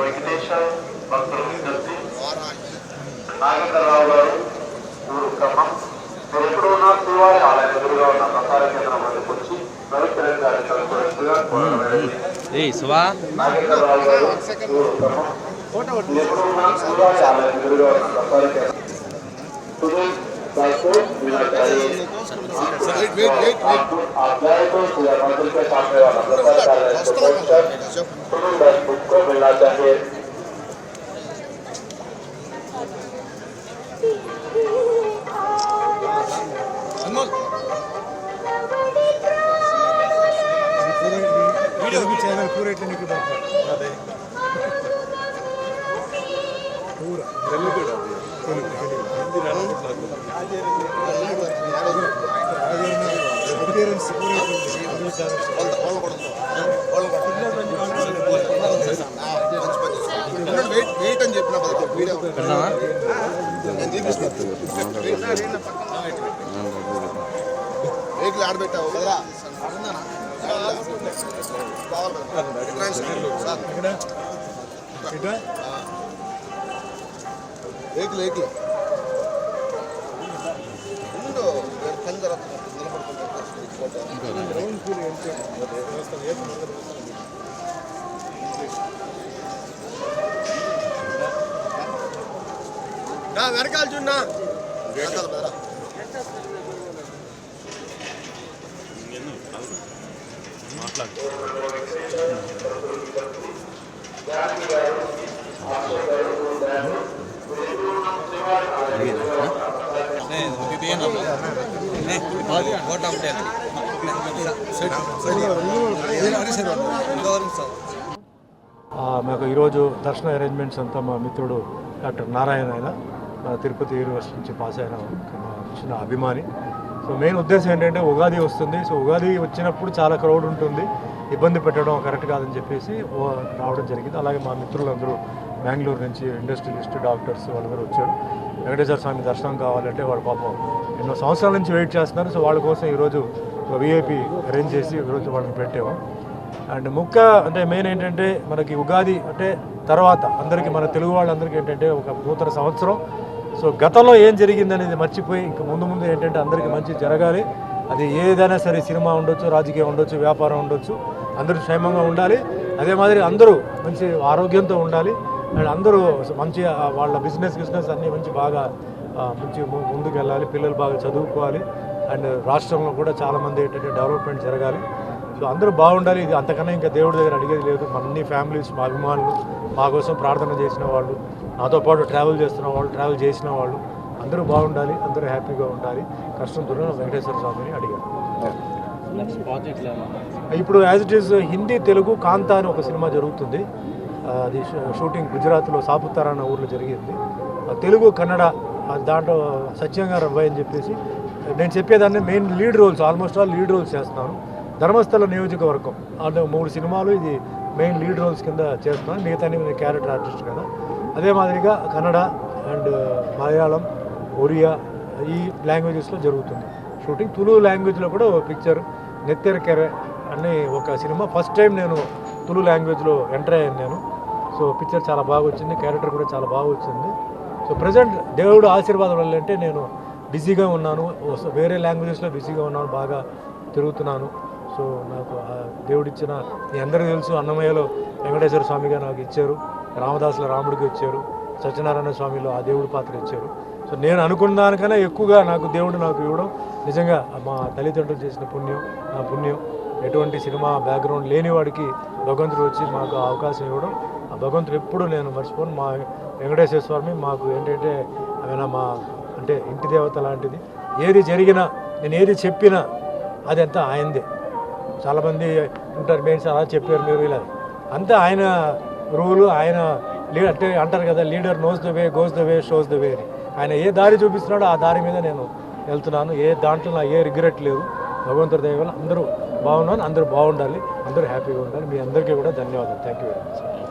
వెంకటేశ్వర భక్తులు నాగేంద్రరావు గారు ఊరు క్రమం మీరు ఎప్పుడు ఉన్న శ్రీవారి ఆలయం ఎదురుగా ఉన్న ప్రసార కేంద్రం వద్దకు వచ్చి రవికిరణ్ గారిని కలుపుకోవచ్చుగా నాగేంద్రరావు గారు ఊరు క్రమం ఎప్పుడు ఉన్న శ్రీవారి ఆలయం ఎదురుగా ఉన్న ప్రసార కేంద్రం मिलना चाहिए। वीडियो चैनल पूरे इतने की बात है पूरा వెయిట్ అని చెప్పిన వెహికల్ ఆడబెట్టావు కదా వెహికల్ వెహికల్ ముందు కందర వెనకాల చూన్నా మాకు ఈరోజు దర్శన అరేంజ్మెంట్స్ అంతా మా మిత్రుడు డాక్టర్ నారాయణ ఆయన తిరుపతి యూనివర్సిటీ నుంచి పాస్ అయిన చిన్న అభిమాని. సో మెయిన్ ఉద్దేశం ఏంటంటే ఉగాది వస్తుంది. సో ఉగాది వచ్చినప్పుడు చాలా క్రౌడ్ ఉంటుంది, ఇబ్బంది పెట్టడం కరెక్ట్ కాదని చెప్పేసి రావడం జరిగింది. అలాగే మా మిత్రులందరూ బెంగళూరు నుంచి ఇండస్ట్రియలిస్ట్ డాక్టర్స్ వాళ్ళందరూ వచ్చారు. వెంకటేశ్వర స్వామి దర్శనం కావాలంటే వాళ్ళ పాపం ఎన్నో సంవత్సరాల నుంచి వెయిట్ చేస్తున్నారు. సో వాళ్ళ కోసం ఈరోజు విఐపి అరేంజ్ చేసి ఈరోజు వాళ్ళని పెట్టాము. అండ్ అంటే మెయిన్ ఏంటంటే మనకి ఉగాది అంటే తర్వాత అందరికీ మన తెలుగు వాళ్ళందరికీ ఏంటంటే ఒక నూతన సంవత్సరం. సో గతంలో ఏం జరిగిందనేది మర్చిపోయి ఇంకా ముందు ఏంటంటే అందరికీ మంచి జరగాలి. అది ఏదైనా సరే, సినిమా ఉండొచ్చు, రాజకీయం ఉండొచ్చు, వ్యాపారం ఉండొచ్చు, అందరూ క్షేమంగా ఉండాలి. అదే మాదిరి అందరూ మంచి ఆరోగ్యంతో ఉండాలి. అండ్ అందరూ మంచి వాళ్ళ బిజినెస్ అన్నీ బాగా ముందుకు వెళ్ళాలి. పిల్లలు బాగా చదువుకోవాలి. అండ్ రాష్ట్రంలో కూడా చాలామంది ఏంటంటే డెవలప్మెంట్ జరగాలి. సో అందరూ బాగుండాలి. ఇది అంతకన్నా ఇంకా దేవుడి దగ్గర అడిగేది లేదు. మన అన్ని ఫ్యామిలీస్, మా అభిమానులు, మా కోసం ప్రార్థన చేసిన వాళ్ళు, నాతో పాటు ట్రావెల్ చేస్తున్న వాళ్ళు, ట్రావెల్ చేసిన వాళ్ళు అందరూ బాగుండాలి, అందరూ హ్యాపీగా ఉండాలి. కష్టం దూరం వెంకటేశ్వర స్వామిని అడిగారు. ఇప్పుడు as it is Hindi Telugu Kantha అని ఒక సినిమా జరుగుతుంది. అది షూటింగ్ గుజరాత్లో సాపుతారా అన్న ఊర్లో జరిగింది. తెలుగు కన్నడ దాంట్లో సత్యంగారు అబ్బాయి అని చెప్పేసి నేను చెప్పేదాన్ని main lead roles, almost all lead roles చేస్తున్నాను. ధర్మస్థల నియోజకవర్గం అంటే 3 సినిమాలు ఇది మెయిన్ లీడ్ రోల్స్ కింద చేస్తున్నాను. మిగతా నేను క్యారెక్టర్ ఆర్టిస్ట్ కదా. అదే మాదిరిగా కన్నడ అండ్ మలయాళం, ఒరియా ఈ లాంగ్వేజెస్లో జరుగుతుంది షూటింగ్. తులు లాంగ్వేజ్లో కూడా ఒక పిక్చర్ నెత్తెరకెరె అని ఒక సినిమా ఫస్ట్ టైం నేను తులు లాంగ్వేజ్లో ఎంటర్ అయ్యాను నేను. సో పిక్చర్ చాలా బాగా వచ్చింది, క్యారెక్టర్ కూడా చాలా బాగా వచ్చింది. సో ప్రజెంట్ దేవుడు ఆశీర్వాదం వల్ల అంటే నేను బిజీగా ఉన్నాను, వేరే లాంగ్వేజెస్లో బిజీగా ఉన్నాను, బాగా తిరుగుతున్నాను. సో నాకు దేవుడిచ్చిన మీ అందరికీ తెలుసు, అన్నమయ్యలో వెంకటేశ్వర స్వామిగా నాకు ఇచ్చారు, రామదాసుల రాముడికి ఇచ్చారు, సత్యనారాయణ స్వామిలో ఆ దేవుడి పాత్ర ఇచ్చారు. సో నేను అనుకున్న దానికన్నా ఎక్కువగా దేవుడు నాకు ఇవ్వడం నిజంగా మా తల్లిదండ్రులు చేసిన పుణ్యం, నా పుణ్యం. ఎటువంటి సినిమా బ్యాక్గ్రౌండ్ లేని వాడికి భగవంతుడు వచ్చి మాకు అవకాశం ఇవ్వడం, ఆ భగవంతుడు ఎప్పుడు నేను మర్చిపోను. మా వెంకటేశ్వర స్వామి మాకు ఏంటంటే ఆయన మా అంటే ఇంటి దేవత లాంటిది. ఏది జరిగినా, నేను ఏది చెప్పినా అది అంతా ఆయనదే. చాలామంది ఉంటారు, మెయిన్స్ అలా చెప్పారు మీరు ఇలా, అంతా ఆయన రూలు, ఆయన అంటే అంటారు కదా, leader knows the way, goes the way, shows the way అని. ఆయన ఏ దారి చూపిస్తున్నాడో ఆ దారి మీద నేను వెళ్తున్నాను. ఏ దాంట్లో నా ఏ రిగ్రెట్ లేదు. భగవంతుడి దయ వల్ల అందరూ బాగున్నాను, అందరూ బాగుండాలి, అందరూ హ్యాపీగా ఉండాలి. మీ అందరికీ కూడా ధన్యవాదాలు. Thank you very much.